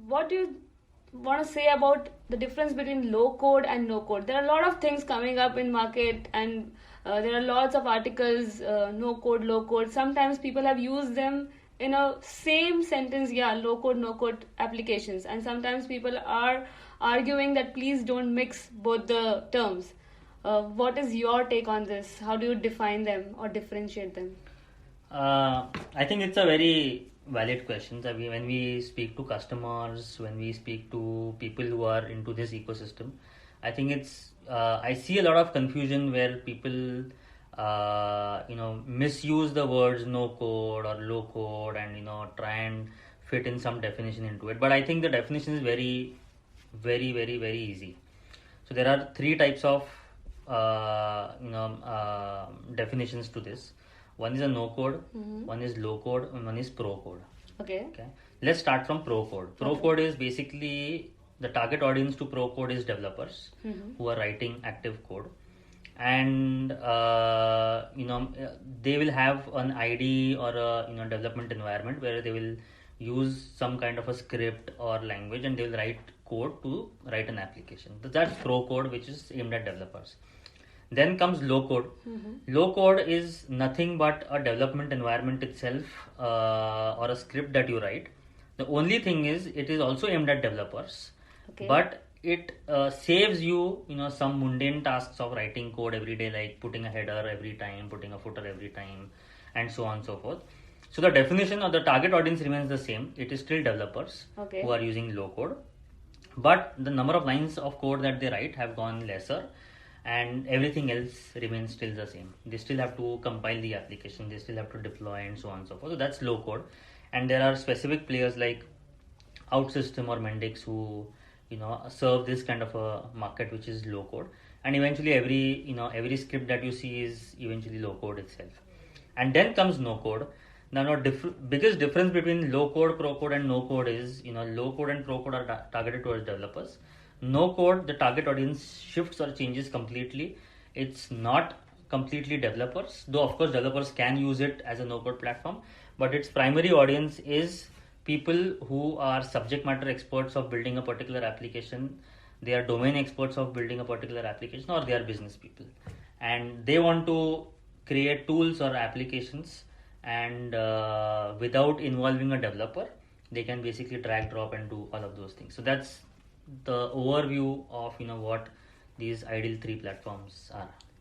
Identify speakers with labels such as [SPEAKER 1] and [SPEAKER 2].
[SPEAKER 1] what do you want to say about the difference between low code and no code? There are a lot of things coming up in market, and there are lots of articles, no code, low code. Sometimes people have used them in a same sentence, yeah, low code, no code applications, and sometimes people are arguing that please don't mix both the terms. What is your take on this? How do you define them or differentiate them?
[SPEAKER 2] I think it's a very valid question. That when we speak to customers, when we speak to people who are into this ecosystem, I think I see a lot of confusion where people misuse the words no code or low code, and try and fit in some definition into it. But I think the definition is very, very, very, very easy. So there are three types of definitions to this. One is a no code, one is low code, and one is pro code.
[SPEAKER 1] Okay.
[SPEAKER 2] Let's start from pro code. Pro code is basically the target audience to pro code is developers who are writing active code, and they will have an ID or a development environment where they will use some kind of a script or language, and they will write code to write an application. That's pro code, which is aimed at developers. Then comes low code. Low code is nothing but a development environment itself, or a script that you write. The only thing is it is also aimed at developers, but it saves you some mundane tasks of writing code every day, like putting a header every time, putting a footer every time, and so on and so forth. So the definition of the target audience remains the same. It is still developers who are using low code, but the number of lines of code that they write have gone lesser, and everything else remains still the same. They still have to compile the application, they still have to deploy, and so on and so forth. So that's low code. And there are specific players like OutSystem or Mendix who serve this kind of a market, which is low code. And eventually every script that you see is eventually low code itself. And then comes no code. Now, biggest difference between low code, pro code, and no code is low code and pro code are targeted towards developers. No code, the target audience shifts or changes completely. It's not completely developers, though of course developers can use it as a no code platform, but its primary audience is people who are subject matter experts of building a particular application. They are domain experts of building a particular application, or they are business people, and they want to create tools or applications, and without involving a developer, they can basically drag, drop, and do all of those things. So that's the overview of what these ideal three platforms are.